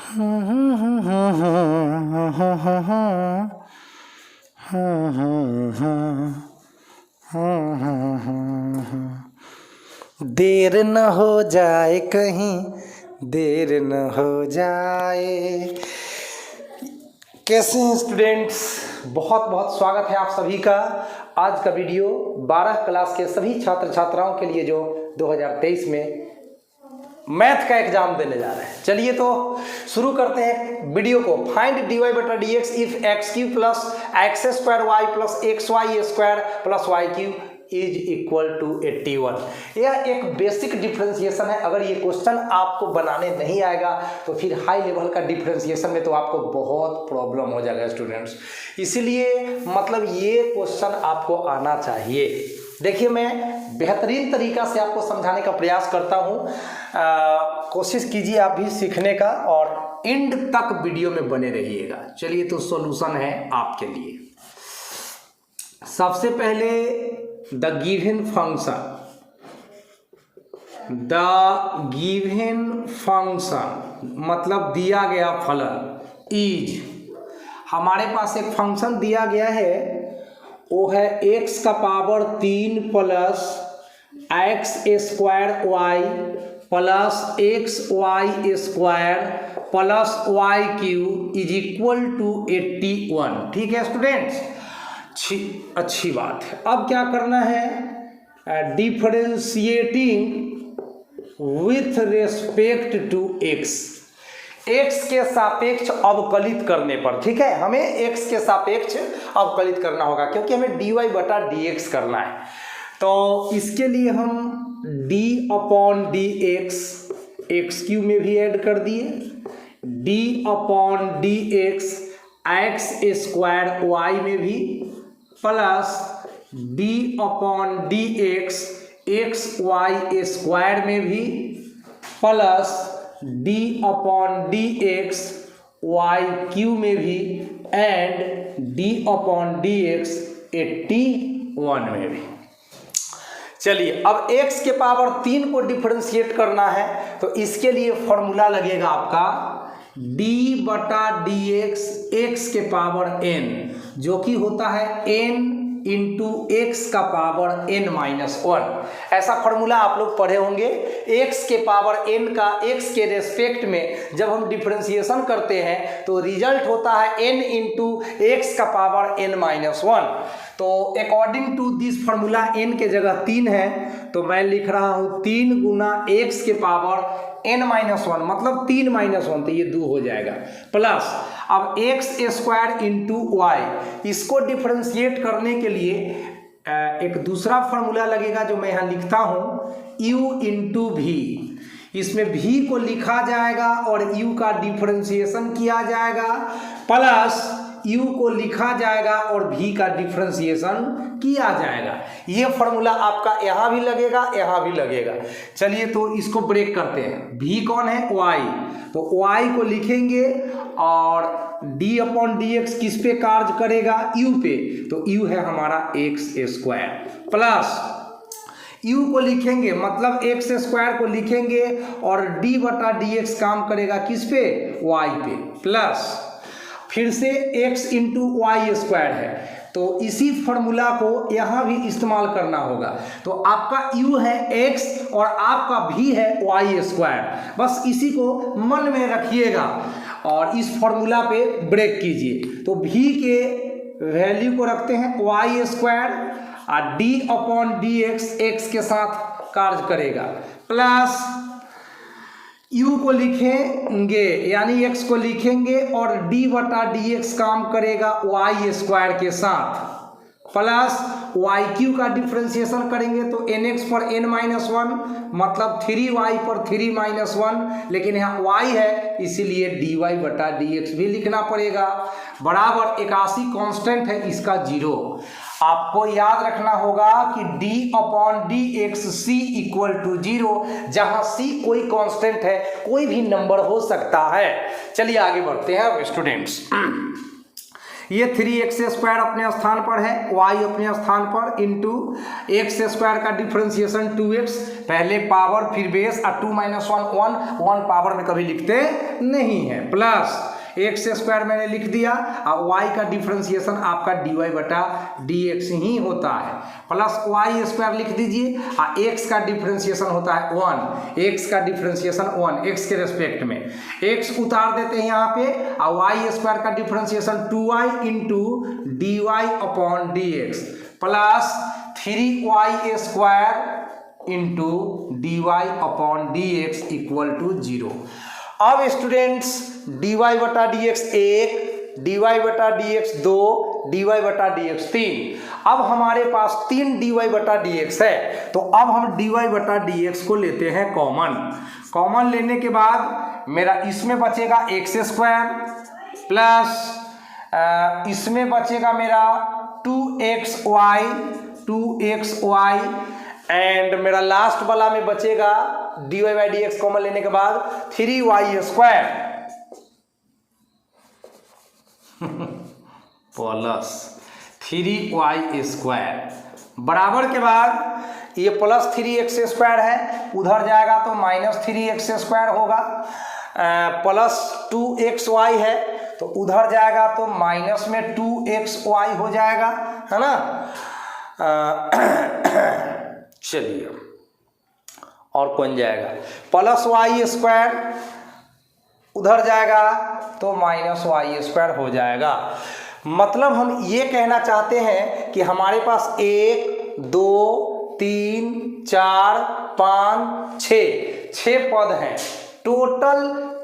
देर न हो जाए कहीं, देर न हो जाए। कैसे हैं स्टूडेंट्स? बहुत बहुत स्वागत है आप सभी का। आज का वीडियो 12 क्लास के सभी छात्र छात्राओं के लिए जो 2023 में मैथ का एग्जाम देने जा रहे हैं। चलिए तो शुरू करते हैं वीडियो को। फाइंड dy बटा dx if x cube plus x square y plus x y square plus y cube is equal to 81। यह एक बेसिक डिफरेंशिएशन है। अगर ये क्वेश्चन आपको बनाने नहीं आएगा तो फिर हाई लेवल का डिफरेंशिएशन में तो आपको बहुत प्रॉब्लम हो जाएगा स्टूडेंट्स। इसीलिए मतलब ये क्वेश्चन आपको आना चाहिए। देखिए, मैं बेहतरीन तरीका से आपको समझाने का प्रयास करता हूँ। कोशिश कीजिए आप भी सीखने का और एंड तक वीडियो में बने रहिएगा। चलिए तो सॉल्यूशन है आपके लिए। सबसे पहले द गिवन फंक्शन मतलब दिया गया फलन इज, हमारे पास एक फंक्शन दिया गया है, वो है x का power 3 plus x square y plus x y square plus y cube is equal to 81। ठीक है स्टूडेंट्स, अच्छी बात है। अब क्या करना है? Differentiating with respect to x, x के सापेक्ष अवकलित करने पर। ठीक है, हमें x के सापेक्ष अवकलित करना होगा क्योंकि हमें dy बटा dx करना है। तो इसके लिए हम d upon dx x cube में भी ऐड कर दिए, d upon dx x square y में भी, plus d upon dx x y square में भी, plus d upon dx y cube में भी, एंड d अपॉन dx 81 में भी। चलिए, अब x के पावर 3 को डिफरेंशिएट करना है तो इसके लिए फॉर्मूला लगेगा आपका d बटा dx x के पावर n, जो कि होता है n इंटू एक्स का पावर n माइनस 1। ऐसा फॉर्मूला आप लोग पढ़े होंगे। x के पावर n का x के रेस्पेक्ट में जब हम डिफरेंशिएशन करते हैं तो रिजल्ट होता है n इंटू एक्स का पावर n माइनस 1। तो according to this formula n के जगह 3 है तो मैं लिख रहा हूँ 3 गुना एक्स के पावर n माइनस 1, मतलब 3 माइनस 1 तो ये 2 हो जाएगा, प्लस अब एक्स स्क्वायर इंटू वाई। इसको डिफरेंशिएट करने के लिए एक दूसरा फॉर्मूला लगेगा जो मैं यहाँ लिखता हूँ, u इंटू भी। इसमें v को लिखा जाएगा और u का डिफरेंशिएशन किया जाएगा, प्लस u को लिखा जाएगा और v का डिफरेंशिएशन किया जाएगा। ये फॉर्मूला आपका यहाँ भी लगेगा, यहाँ भी लगेगा। चलिए तो इसको ब्रेक करते हैं। v कौन है? y। तो y को लिखेंगे और d अपॉन dx किस पे कार्य करेगा? u पे। तो u है हमारा एक्स स्क्वायर, प्लस u को लिखेंगे मतलब एक्स स्क्वायर को लिखेंगे और d बटा dx काम करेगा किस पे? y पे, प्लस फिर से x इंटू वाई स्क्वायर है तो इसी फॉर्मूला को यहाँ भी इस्तेमाल करना होगा। तो आपका u है x और आपका v है वाई स्क्वायर। बस इसी को मन में रखिएगा और इस फॉर्मूला पे ब्रेक कीजिए। तो v के वैल्यू को रखते हैं वाई स्क्वायर और d अपॉन डी एक्स के साथ कार्य करेगा, प्लस u को लिखेंगे यानी x को लिखेंगे और d बटा dx काम करेगा y स्क्वायर के साथ, प्लस वाई क्यू का डिफरेंशिएशन करेंगे तो nx पर n माइनस 1 मतलब 3y पर 3 माइनस 1, लेकिन यहाँ y है इसीलिए dy बटा dx भी लिखना पड़ेगा। बराबर 81 कांस्टेंट है इसका 0। आपको याद रखना होगा कि d upon d x c equal to 0, जहाँ c कोई कांस्टेंट है, कोई भी नंबर हो सकता है। चलिए आगे बढ़ते हैं स्टूडेंट्स। ये 3x² अपने स्थान पर है, y अपने स्थान पर, इंटू x² का डिफ्रेंसिएशन 2x, पहले पावर फिर बेस, और 2 - 1 1 पावर में कभी लिखते नहीं है, प्लस x² मैंने लिख दिया, और y का डिफ्रेंसिएशन आपका dy/dx ही होता है, प्लस y² लिख दीजिए, और x का डिफ्रेंसिएशन होता है 1, x का डिफ्रेंसिएशन 1, x के रेस्पेक्ट में x उतार देते हैं यहाँ पे, और y² का differentiation 2y into dy/dx plus 3y² into dy/dx equal to 0। अब स्टूडेंट्स dy/dx 1, dy/dx 2, dy/dx 3, अब हमारे पास 3 dy/dx है, तो अब हम dy/dx को लेते हैं कॉमन लेने के बाद मेरा इसमें बचेगा x² प्लस इसमें बचेगा मेरा 2xy एंड मेरा लास्ट वाला में बचेगा dy/dx कॉमन लेने के बाद 3y² प्लस 3y² बराबर के बाद ये प्लस 3x² है, उधर जाएगा तो माइनस 3x² होगा, प्लस 2xy है तो उधर जाएगा तो माइनस में 2xy हो जाएगा, है ना। चलिए और कौन जाएगा, प्लस y² उधर जाएगा तो माइनस y² हो जाएगा। मतलब हम ये कहना चाहते हैं कि हमारे पास 1 2 3 4 5 6 पद हैं, टोटल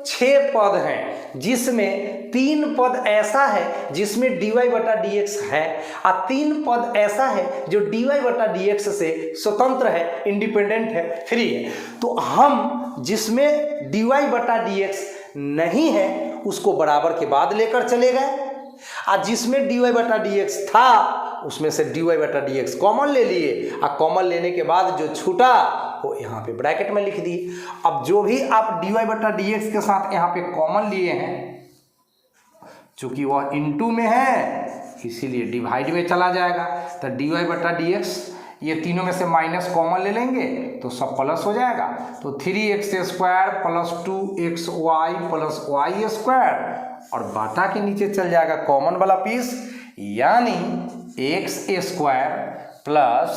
6 पद हैं, जिसमें 3 पद ऐसा है जिसमें dy/dx है, और 3 पद ऐसा है जो dy/dx से स्वतंत्र है, इंडिपेंडेंट है, फ्री है। तो हम जिसमें dy/dx नहीं है उसको बराबर के बाद लेकर चले गए, और जिसमें dy/dx था उसमें से dy/dx कॉमन ले लिए, और कॉमन लेने के बाद जो छूटा वो यहाँ पे ब्रैकेट में लिख दिए। अब जो भी आप dy/dx के साथ यहाँ पे कॉमन लिए हैं, चूंकि वह इनटू में है इसीलिए डिवाइड में चला जाएगा, तो dy/dx ये तीनों में से माइनस कॉमन ले लेंगे तो सब प्लस हो जाएगा, तो 3x² plus 2xy plus y² और बाटा के नीचे चल जाएगा कॉमन वाला पीस, यानी x² plus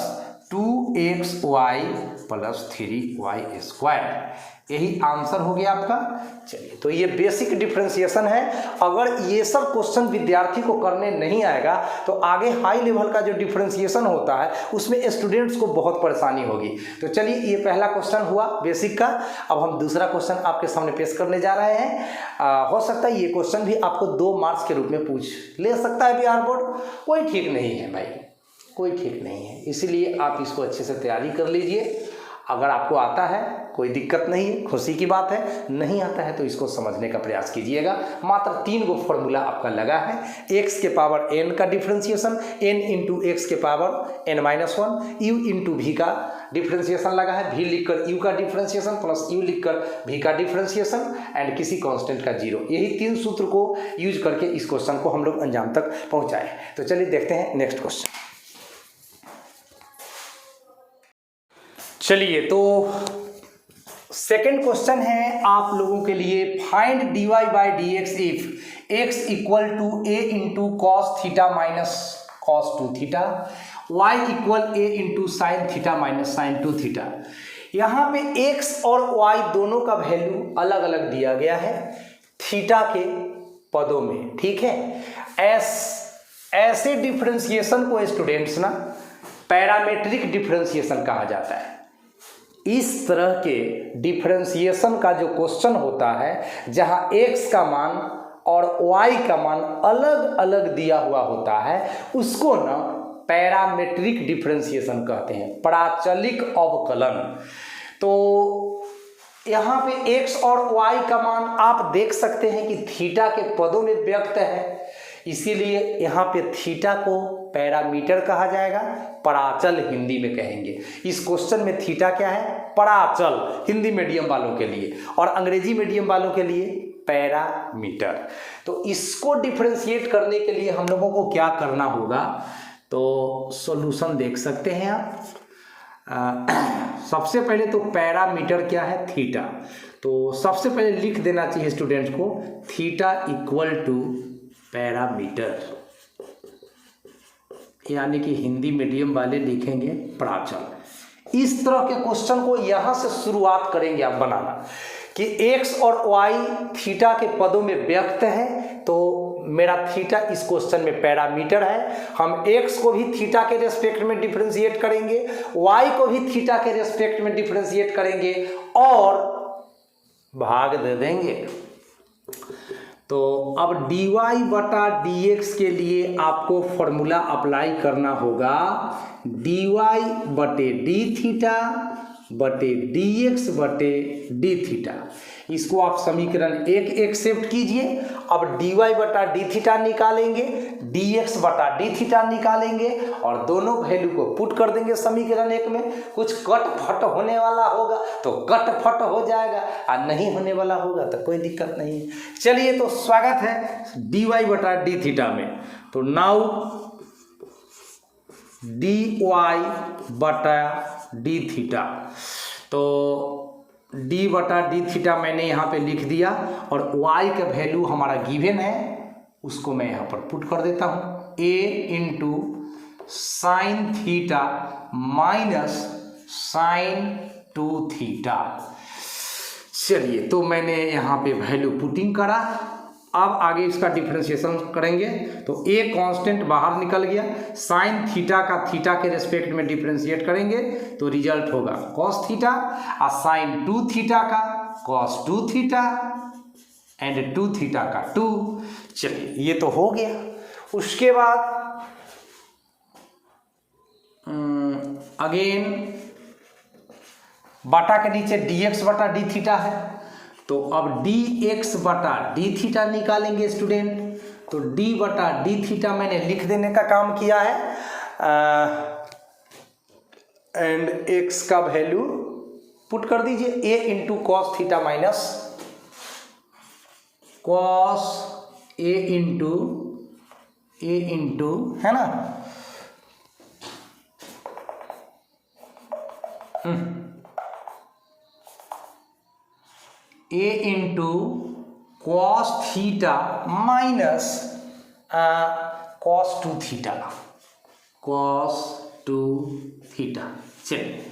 2xy plus 3y², यही आंसर हो गया आपका। चलिए, तो ये बेसिक डिफरेंशिएशन है। अगर ये सब क्वेश्चन विद्यार्थी को करने नहीं आएगा तो आगे हाई लेवल का जो डिफरेंशिएशन होता है उसमें स्टूडेंट्स को बहुत परेशानी होगी। तो चलिए, ये पहला क्वेश्चन हुआ बेसिक का। अब हम दूसरा क्वेश्चन आपके सामने पेश करने जा रहे हैं। हो सकता है ये क्वेश्चन भी आपको 2 मार्क्स के रूप में पूछ ले सकता है बिहार बोर्ड, कोई ठीक नहीं है भाई, कोई ठीक नहीं है, इसीलिए आप इसको अच्छे से तैयारी कर लीजिए। अगर आपको आता है कोई दिक्कत नहीं है, खुशी की बात है, नहीं आता है तो इसको समझने का प्रयास कीजिएगा। मात्र 3 गो फॉर्मूला आपका लगा है, x के पावर n का डिफ्रेंशिएशन, n इंटू एक्स के power n-1, u into v का डिफ्रेंशिएशन लगा है, v लिखकर u का डिफ्रेंशिएशन प्लस u लिखकर v का डिफ्रेंशिएशन एंड किसी कांस्टेंट का 0। यही 3 सूत्र को यूज करके इस क्वेश्चन को हम लोग अंजाम तक पहुँचाए। तो चलिए देखते हैं नेक्स्ट क्वेश्चन। चलिए, तो सेकंड क्वेश्चन है आप लोगों के लिए, find dy/dx if x equal to a into cos theta minus cos 2 theta, y equal a into sine theta minus sine 2 theta. यहाँ पे x और y दोनों का वैल्यू अलग अलग दिया गया है थीटा के पदों में, ठीक है। ऐसे डिफरेंशिएशन को स्टूडेंट्स ना पैरामेट्रिक डिफरेंशिएशन कहा जाता है। इस तरह के डिफरेंशिएशन का जो क्वेश्चन होता है जहां x का मान और y का मान अलग अलग दिया हुआ होता है, उसको ना पैरामेट्रिक डिफरेंशिएशन कहते हैं, प्राचलिक अवकलन। तो यहाँ पे x और y का मान आप देख सकते हैं कि थीटा के पदों में व्यक्त है, इसीलिए यहाँ पे थीटा को पैरामीटर कहा जाएगा, पराचल हिंदी में कहेंगे। इस क्वेश्चन में थीटा क्या है? पराचल, हिंदी मीडियम वालों के लिए, और अंग्रेजी मीडियम वालों के लिए पैरामीटर। तो इसको डिफरेंशिएट करने के लिए हम लोगों को क्या करना होगा, तो सॉल्यूशन देख सकते हैं आप। सबसे पहले तो पैरामीटर क्या है, थीटा। तो सबसे पहले लिख देना चाहिए स्टूडेंट को थीटा इक्वल टू पैरामीटर, यानी कि हिंदी मीडियम वाले लिखेंगे प्राचल। इस तरह के क्वेश्चन को यहां से शुरुआत करेंगे आप बनाना कि x और y थीटा के पदों में व्यक्त है, तो मेरा थीटा इस क्वेश्चन में पैरामीटर है। हम x को भी थीटा के रेस्पेक्ट में डिफरेंशिएट करेंगे, y को भी थीटा के रेस्पेक्ट में डिफरेंशिएट करेंगे और भाग दे देंगे। तो अब dy बटा dx के लिए आपको फॉर्मूला अप्लाई करना होगा dy बटे डी थीटा बटे dx बटे डी थीटा। इसको आप समीकरण 1 एक्सेप्ट कीजिए। अब dy बटा डी थीटा निकालेंगे, dx बटा डी थीटा निकालेंगे और दोनों वैल्यू को पुट कर देंगे समीकरण 1 में। कुछ कट फट होने वाला होगा तो कट फट हो जाएगा और नहीं होने वाला होगा तो कोई दिक्कत नहीं है। चलिए, तो स्वागत है dy बटा डी थीटा में। तो नाउ dy बटा डी थीटा, तो d बटा डी थीटा मैंने यहाँ पे लिख दिया और y का वैल्यू हमारा गिवन है, उसको मैं यहाँ पर पुट कर देता हूँ a into sine theta minus sine 2 theta. चलिए, तो मैंने यहाँ पे वैल्यू पुटिंग करा। अब आगे इसका डिफरेंशिएशन करेंगे तो a कांस्टेंट बाहर निकल गया, साइन थीटा का थीटा के रेस्पेक्ट में डिफरेंशिएट करेंगे तो रिजल्ट होगा कॉस थीटा और साइन 2 थीटा का कॉस 2 थीटा एंड 2 थीटा का 2। चलिए, ये तो हो गया। उसके बाद अगेन बटा के नीचे dx बटा डी थीटा है, तो अब dx बटा डी थीटा निकालेंगे स्टूडेंट। तो d बटा डी थीटा मैंने लिख देने का काम किया है एंड x का वैल्यू पुट कर दीजिए a into cos theta minus cos a into है ना a into cos theta minus cos 2 theta, cos 2 theta. चलिए,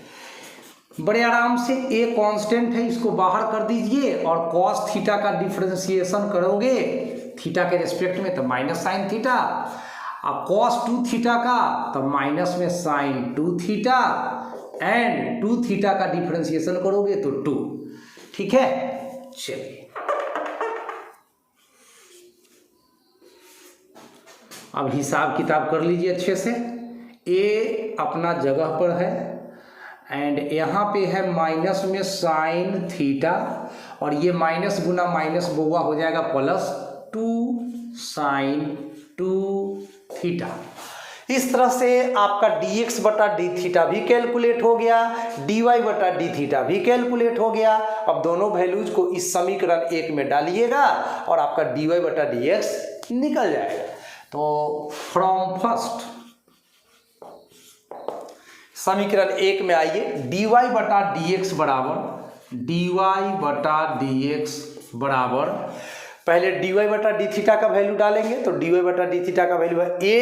बड़े आराम से a कांस्टेंट है, इसको बाहर कर दीजिए और कॉस थीटा का डिफरेंशिएशन करोगे थीटा के रिस्पेक्ट में तो माइनस साइन थीटा, और कॉस 2 थीटा का तो माइनस में साइन 2 थीटा एंड 2 थीटा का डिफरेंशिएशन करोगे तो 2। ठीक है, चलिए अब हिसाब किताब कर लीजिए अच्छे से। a अपना जगह पर है एंड यहाँ पे है माइनस में साइन थीटा और ये माइनस गुना माइनस बोगा हो जाएगा प्लस 2 साइन 2 थीटा। इस तरह से आपका dx बटा डी थीटा भी कैलकुलेट हो गया, dy बटा डी थीटा भी कैलकुलेट हो गया। अब दोनों वैल्यूज को इस समीकरण 1 में डालिएगा और आपका dy बटा dx निकल जाएगा। तो फ्रॉम फर्स्ट समीकरण 1 में आइए, dy बटा dx बराबर पहले dy बटा डी थीटा का वैल्यू डालेंगे तो dy बटा डी थीटा का वैल्यू है a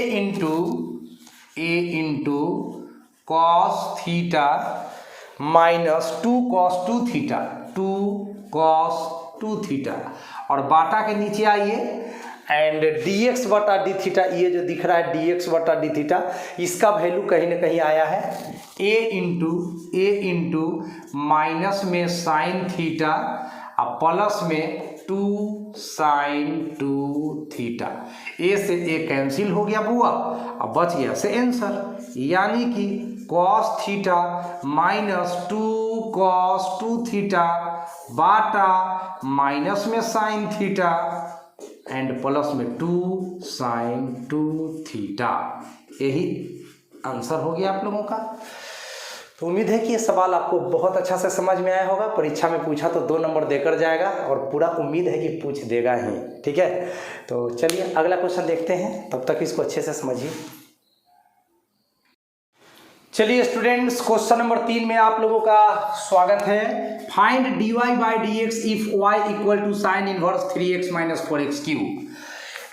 into cos theta minus 2 cos 2 theta, 2 cos 2 theta और बाटा के नीचे आइए एंड dx बटा डी थीटा, ये जो दिख रहा है dx बटा डी थीटा, इसका वैल्यू कहीं ना कहीं आया है a इंटू माइनस में साइन थीटा और प्लस में 2 साइन 2 थीटा। a से a कैंसिल हो गया बुआ, अब बच गया से आंसर, यानी कि cos theta minus 2 cos 2 theta बाटा माइनस में साइन थीटा एंड प्लस में 2 साइन 2 थीटा। यही आंसर हो गया आप लोगों का। तो उम्मीद है कि ये सवाल आपको बहुत अच्छा से समझ में आया होगा। परीक्षा में पूछा तो 2 नंबर देकर जाएगा और पूरा उम्मीद है कि पूछ देगा ही। ठीक है, तो चलिए अगला क्वेश्चन देखते हैं, तब तक इसको अच्छे से समझिए। चलिए स्टूडेंट्स, क्वेश्चन नंबर 3 में आप लोगों का स्वागत है। Find dy by d x if y equal to sine inverse 3x minus 4x cube.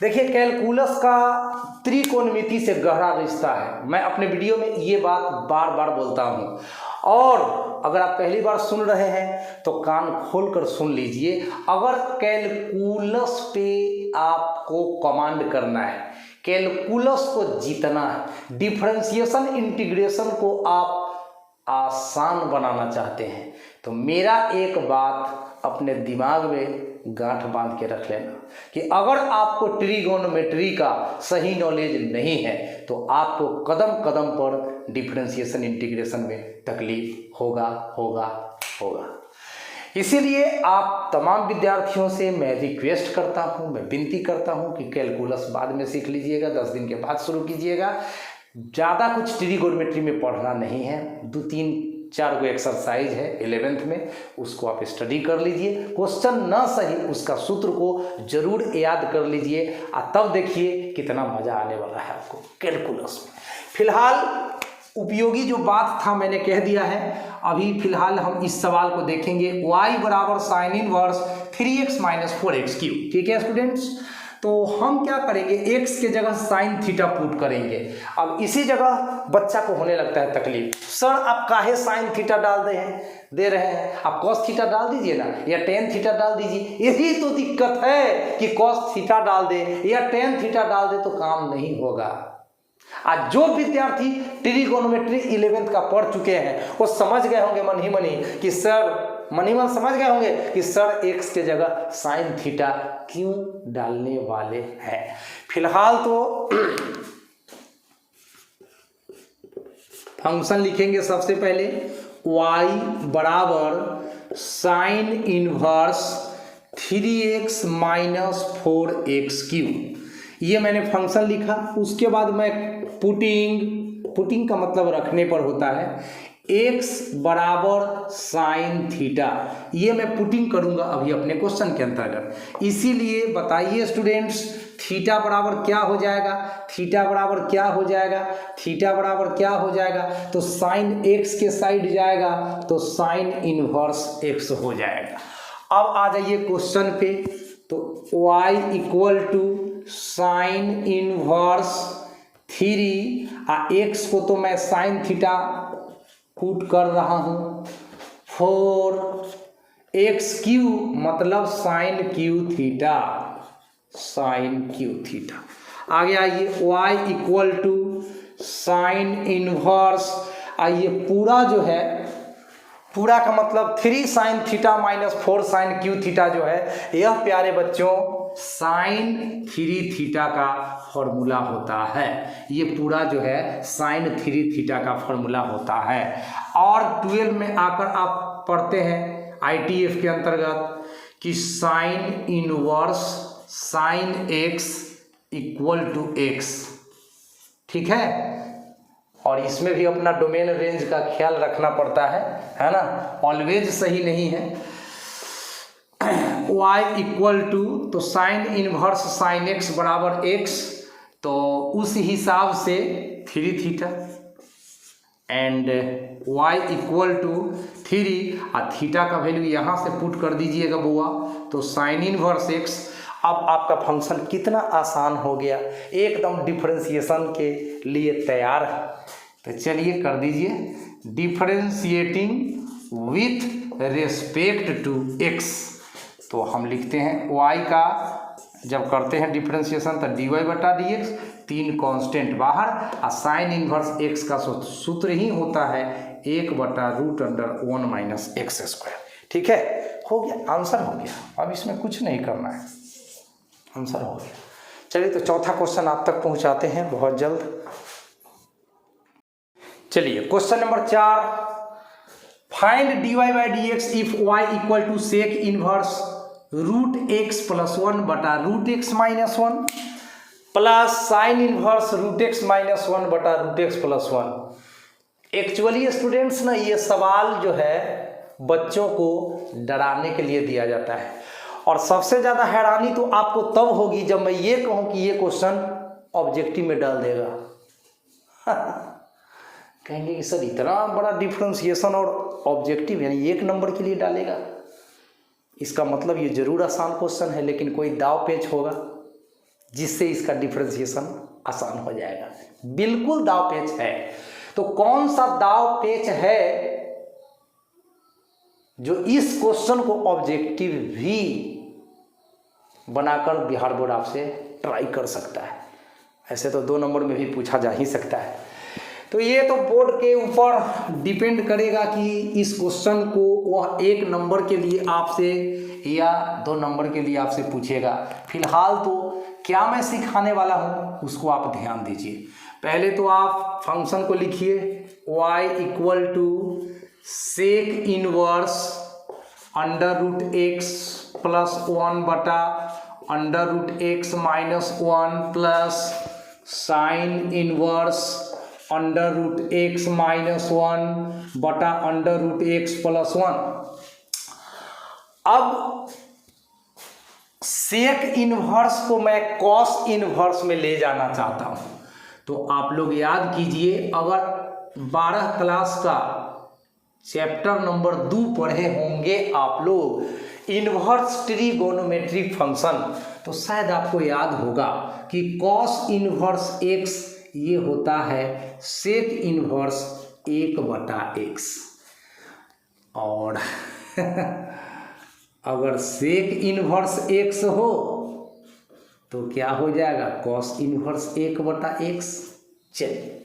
देखिए, कैलकुलस का त्रिकोणमिति से गहरा रिश्ता है। मैं अपने वीडियो में ये बात बार बार बोलता हूँ, और अगर आप पहली बार सुन रहे हैं तो कान खोलकर सुन लीजिए। अगर कैलकुलस पे आपको कमांड करना है, कैलकुलस को जीतना है, डिफरेंशिएशन इंटीग्रेशन को आप आसान बनाना चाहते हैं, तो मेरा एक बात अपने दिमाग में गांठ बांध के रख लेना कि अगर आपको ट्रिगोनोमेट्री का सही नॉलेज नहीं है तो आपको कदम कदम पर डिफरेंशिएशन इंटीग्रेशन में तकलीफ होगा। इसीलिए आप तमाम विद्यार्थियों से मैं रिक्वेस्ट करता हूं, मैं विनती करता हूं कि कैलकुलस बाद में सीख लीजिएगा, 10 दिन के बाद शुरू कीजिएगा। ज़्यादा कुछ ट्रिगोनोमेट्री में पढ़ना नहीं है, 2-3-4 को एक्सरसाइज है 11th में, उसको आप स्टडी कर लीजिए। क्वेश्चन ना सही, उसका सूत्र को जरूर याद कर लीजिए, और तब देखिए कितना मज़ा आने वाला है आपको कैलकुलस में। फिलहाल उपयोगी जो बात था मैंने कह दिया है। अभी फिलहाल हम इस सवाल को देखेंगे, y बराबर sign inverse 3x minus 4x cube. ठीक है स्टूडेंट्स, तो हम क्या करेंगे, x के जगह साइन थीटा पुट करेंगे। अब इसी जगह बच्चा को होने लगता है तकलीफ, सर आप काहे साइन थीटा डाल दे रहे हैं, आप कॉस थीटा डाल दीजिए ना, या टेन थीटा डाल दीजिए। यही तो दिक्कत है कि कॉस थीटा डाल दे या टेन थीटा डाल दे तो काम नहीं होगा। आज जो विद्यार्थी ट्रिगोनोमेट्री 11th का पढ़ चुके हैं वो समझ गए होंगे मन ही समझ गए होंगे कि सर x के जगह साइन थीटा क्यों डालने वाले हैं। फिलहाल तो फंक्शन लिखेंगे सबसे पहले, y बराबर sign inverse 3x minus 4x cube. ये मैंने फंक्शन लिखा। उसके बाद मैं पुटिंग का मतलब रखने पर होता है, x बराबर साइन थीटा, ये मैं पुटिंग करूंगा अभी अपने क्वेश्चन के अंतर्गत। इसीलिए बताइए स्टूडेंट्स, थीटा बराबर क्या हो जाएगा, थीटा बराबर क्या हो जाएगा, तो साइन x के साइड जाएगा तो साइन इनवर्स x हो जाएगा। अब आ जाइए क्वेश्चन पे, तो y equal to sine inverse 3 x को तो मैं साइन थीटा पुट कर रहा हूँ, 4x क्यूब मतलब साइन क्यू थीटा। आगे आइए, y equal to sine inverse, आइए पूरा जो है, पूरा का मतलब 3 sine theta minus 4 sine cube theta जो है, यह प्यारे बच्चों साइन 3 थीटा का फॉर्मूला होता है। ये पूरा जो है साइन 3 थीटा का फॉर्मूला होता है। और 12 में आकर आप पढ़ते हैं ITF के अंतर्गत कि sine inverse sine x equal to x। ठीक है, और इसमें भी अपना डोमेन रेंज का ख्याल रखना पड़ता है ना, ऑलवेज सही नहीं है। y इक्वल टू, तो साइन इनवर्स साइन x बराबर x, तो उस हिसाब से 3 theta, and y equal to 3 और थीटा का वैल्यू यहाँ से पुट कर दीजिएगा बुआ, तो साइन इनवर्स x। अब आपका फंक्शन कितना आसान हो गया, एकदम डिफरेंशिएशन के लिए तैयार है। तो चलिए कर दीजिए, differentiating with respect to x। तो हम लिखते हैं y का, जब करते हैं डिफरेंशिएशन तो dy बटा dx, 3 कांस्टेंट बाहर, और साइन इनवर्स x का सूत्र ही होता है 1/√1 माइनस एक्स स्क्वायर। ठीक है, हो गया, आंसर हो गया। अब इसमें कुछ नहीं करना है, आंसर हो गया। चलिए तो चौथा क्वेश्चन आप तक पहुंचाते हैं बहुत जल्द। चलिए question number 4, find dy by d x if y equal to sec inverse √x plus 1 बटा √x minus 1 plus sine inverse √x minus 1 बटा √x प्लस 1। एक्चुअली स्टूडेंट्स ना, ये सवाल जो है बच्चों को डराने के लिए दिया जाता है, और सबसे ज़्यादा हैरानी तो आपको तब होगी जब मैं ये कहूँ कि ये क्वेश्चन ऑब्जेक्टिव में डाल देगा। कहेंगे कि सर इतना बड़ा डिफ्रेंसिएशन और ऑब्जेक्टिव यानी 1 नंबर के लिए डालेगा, इसका मतलब ये जरूर आसान क्वेश्चन है, लेकिन कोई दाव पेच होगा जिससे इसका डिफ्रेंसिएशन आसान हो जाएगा। बिल्कुल दाव पेच है। तो कौन सा दाव पेच है जो इस क्वेश्चन को ऑब्जेक्टिव भी बनाकर बिहार बोर्ड आपसे ट्राई कर सकता है? ऐसे तो 2 नंबर में भी पूछा जा ही सकता है। तो ये तो बोर्ड के ऊपर डिपेंड करेगा कि इस क्वेश्चन को वह 1 नंबर के लिए आपसे या 2 नंबर के लिए आपसे पूछेगा। फिलहाल तो क्या मैं सिखाने वाला हूँ उसको आप ध्यान दीजिए। पहले तो आप फंक्शन को लिखिए, y equal to sec inverse under root x plus 1 बटा under root x minus 1 plus sine inverse under root x minus 1 बटा अंडर रूट एक्स प्लस 1। अब सेक इनवर्स को मैं कॉस इनवर्स में ले जाना चाहता हूं, तो आप लोग याद कीजिए, अगर 12 क्लास का चैप्टर नंबर 2 पढ़े होंगे आप लोग इनवर्स ट्रिगोनोमेट्रिक फंक्शन, तो शायद आपको याद होगा कि कॉस इनवर्स एक्स ये होता है सेक इनवर्स 1/x, और अगर सेक इनवर्स x हो तो क्या हो जाएगा, कॉस इनवर्स 1/x। चलिए,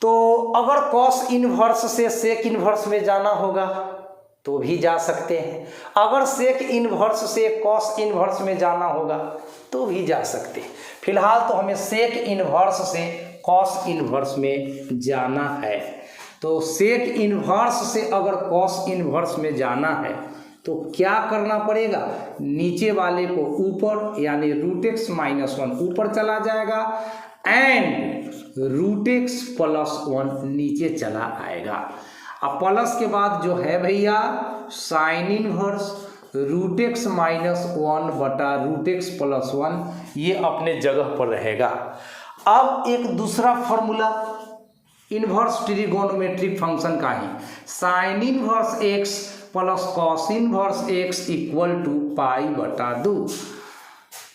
तो अगर कॉस इनवर्स से सेक इनवर्स में जाना होगा तो भी जा सकते हैं, अगर सेक इनवर्स से कॉस इनवर्स में जाना होगा तो भी जा सकते हैं। फिलहाल तो हमें सेक इनवर्स से कॉस इनवर्स में जाना है। तो सेक इनवर्स से अगर कॉस इनवर्स में जाना है तो क्या करना पड़ेगा, नीचे वाले को ऊपर यानी रूट एक्स माइनस 1 ऊपर चला जाएगा एंड रूट एक्स प्लस 1 नीचे चला आएगा। अब प्लस के बाद जो है भैया sine inverse root x minus 1 बटा रूट एक्स प्लस 1 ये अपने जगह पर रहेगा। अब एक दूसरा फॉर्मूला इनवर्स ट्रिगोनोमेट्रिक फंक्शन का ही, sine inverse x plus cos inverse x equal to π/2,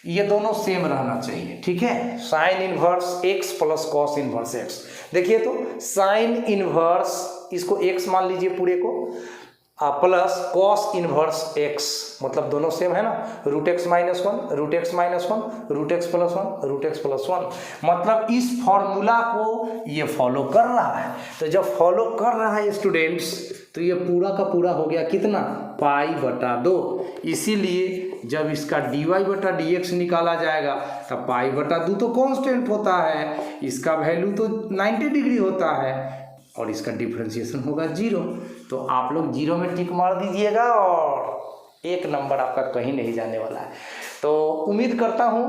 ये दोनों सेम रहना चाहिए, ठीक है। Sine inverse x plus cos inverse x, देखिए तो साइन इनवर्स इसको एक्स मान लीजिए पूरे को, प्लस कॉस इनवर्स एक्स, मतलब दोनों सेम है ना, root x minus 1 root x minus 1 root x plus 1 root x plus 1, मतलब इस फॉर्मूला को ये फॉलो कर रहा है। तो जब फॉलो कर रहा है स्टूडेंट्स तो ये पूरा का पूरा हो गया कितना, π/2। इसीलिए जब इसका dy/dx निकाला जाएगा तब π/2 तो कांस्टेंट होता है, इसका वैल्यू तो 90 डिग्री होता है और इसका डिफरेंशिएशन होगा 0। तो आप लोग 0 में टिक मार दीजिएगा और 1 नंबर आपका कहीं नहीं जाने वाला है। तो उम्मीद करता हूँ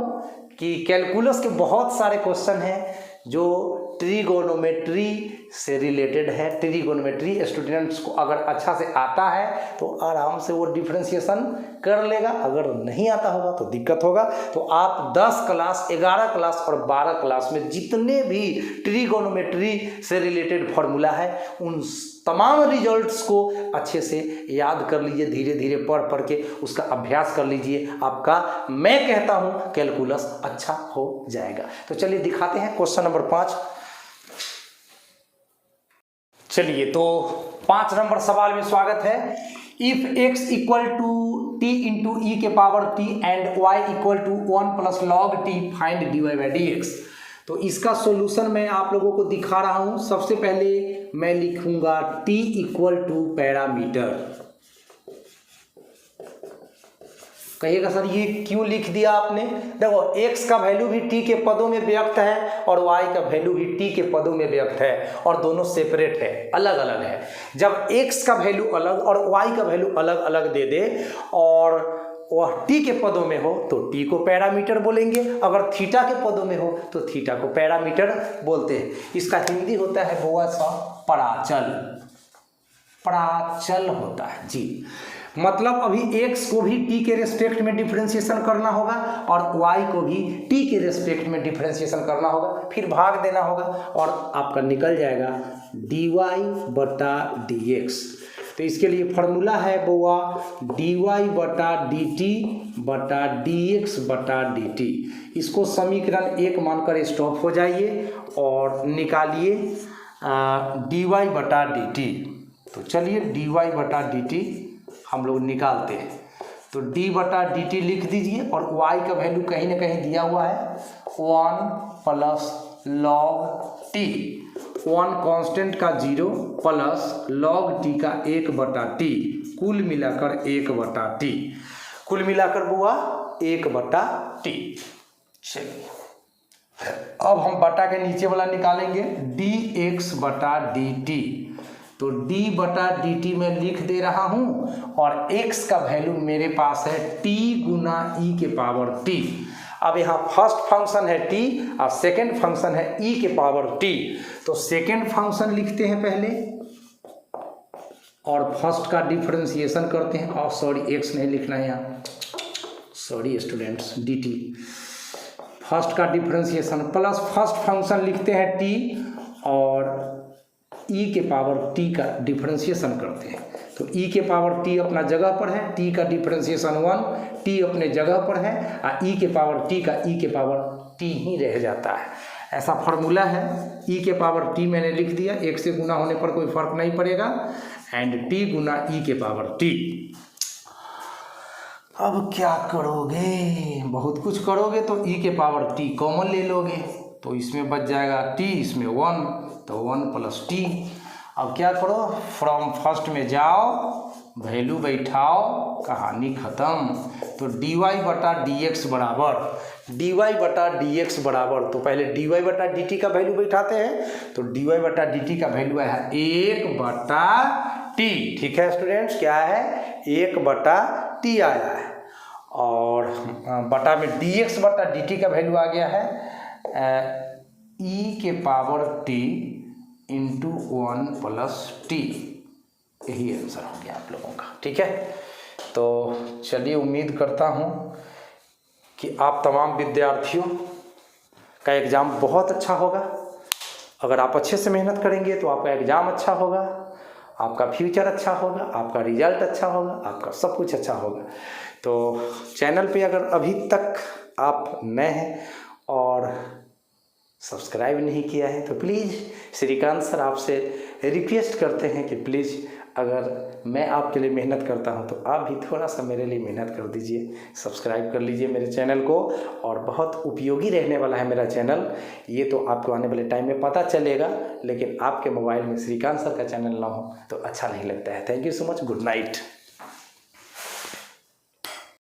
कि कैलकुलस के बहुत सारे क्वेश्चन हैं जो ट्रिगोनोमेट्री से रिलेटेड है। ट्रिगोनोमेट्री स्टूडेंट्स को अगर अच्छा से आता है तो आराम से वो डिफरेंशिएशन कर लेगा, अगर नहीं आता होगा तो दिक्कत होगा। तो आप 10 क्लास 11 क्लास और 12 क्लास में जितने भी ट्रिगोनोमेट्री से रिलेटेड फार्मूला है उन तमाम रिजल्ट्स को अच्छे से याद कर लीजिए, धीरे धीरे पढ़ के उसका अभ्यास कर लीजिए, आपका मैं कहता हूँ कैलकुलस अच्छा हो जाएगा। तो चलिए दिखाते हैं क्वेश्चन नंबर 5। चलिए तो 5 नंबर सवाल में स्वागत है। If x equal to t into e के power t and y equal to 1 plus log t find dy/dx। तो इसका सॉल्यूशन मैं आप लोगों को दिखा रहा हूं। सबसे पहले मैं लिखूंगा t इक्वल टू पैरामीटर। कहिएगा सर ये क्यों लिख दिया आपने? देखो x का वैल्यू भी t के पदों में व्यक्त है और y का वैल्यू भी t के पदों में व्यक्त है और दोनों सेपरेट है, अलग अलग है। जब x का वैल्यू अलग और y का वैल्यू अलग अलग दे दे और वह टी के पदों में हो तो टी को पैरामीटर बोलेंगे, अगर थीटा के पदों में हो तो थीटा को पैरामीटर बोलते हैं। इसका हिंदी होता है बुआ सा प्राचल, प्राचल होता है जी। मतलब अभी x को भी t के रेस्पेक्ट में डिफरेंशिएशन करना होगा और y को भी t के रेस्पेक्ट में डिफरेंशिएशन करना होगा, फिर भाग देना होगा और आपका निकल जाएगा dy बटा dx। तो इसके लिए फॉर्मूला है बुआ dy बटा dt बटा dx बटा dt। इसको समीकरण 1 मानकर स्टॉप हो जाइए और निकालिए dy बटा dt। तो चलिए dy बटा dt हम लोग निकालते हैं। तो d बटा dt लिख दीजिए और y का वैल्यू कहीं ना कहीं दिया हुआ है 1 प्लस लॉग t, 1 कांस्टेंट का 0 प्लस लॉग t का 1 बटा t, कुल मिलाकर 1 बटा t, कुल मिलाकर बुआ 1 बटा t। चलिए अब हम बटा के नीचे वाला निकालेंगे dx बटा dt। तो d बटा dt में लिख दे रहा हूं और x का वैल्यू मेरे पास है t गुना e के पावर t। अब यहाँ फर्स्ट फंक्शन है t और सेकेंड फंक्शन है e के पावर t। तो सेकेंड फंक्शन लिखते हैं पहले और फर्स्ट का डिफरेंशिएशन करते हैं। और सॉरी x नहीं लिखना है यहाँ, सॉरी स्टूडेंट्स, dt। फर्स्ट का डिफरेंशिएशन प्लस फर्स्ट फंक्शन लिखते हैं t और e के पावर t का डिफरेंशिएशन करते हैं। तो e के पावर t अपना जगह पर है, t का डिफरेंशिएशन 1, t अपने जगह पर है और e के पावर t का e के पावर t ही रह जाता है। ऐसा फॉर्मूला है। e के पावर t मैंने लिख दिया, 1 से गुना होने पर कोई फर्क नहीं पड़ेगा, एंड t गुना e के पावर t। अब क्या करोगे, बहुत कुछ करोगे। तो e के पावर t कॉमन ले लोगे तो इसमें बच जाएगा t, इसमें 1 तो 1 प्लस t। अब क्या करो, फ्रॉम फर्स्ट में जाओ, वैल्यू बैठाओ, कहानी ख़त्म। तो dy बटा dx बराबर तो पहले dy बटा dt का वैल्यू बैठाते हैं। तो dy बटा dt का वैल्यू है 1 बटा t। ठीक है स्टूडेंट्स, क्या है 1 बटा t आया है और बटा में dx बटा dt का वैल्यू आ गया है e के power t into 1 plus T. यही आंसर हो गया आप लोगों का। ठीक है, तो चलिए उम्मीद करता हूँ कि आप तमाम विद्यार्थियों का एग्ज़ाम बहुत अच्छा होगा। अगर आप अच्छे से मेहनत करेंगे तो आपका एग्ज़ाम अच्छा होगा, आपका फ्यूचर अच्छा होगा, आपका रिजल्ट अच्छा होगा, आपका सब कुछ अच्छा होगा। तो चैनल पे अगर अभी तक आप नए हैं और सब्सक्राइब नहीं किया है तो प्लीज़ श्रीकांत सर आपसे रिक्वेस्ट करते हैं कि प्लीज़ अगर मैं आपके लिए मेहनत करता हूं तो आप भी थोड़ा सा मेरे लिए मेहनत कर दीजिए, सब्सक्राइब कर लीजिए मेरे चैनल को। और बहुत उपयोगी रहने वाला है मेरा चैनल, ये तो आपको आने वाले टाइम में पता चलेगा, लेकिन आपके मोबाइल में श्रीकांत सर का चैनल ना हो तो अच्छा नहीं लगता है। Thank you so much, good night.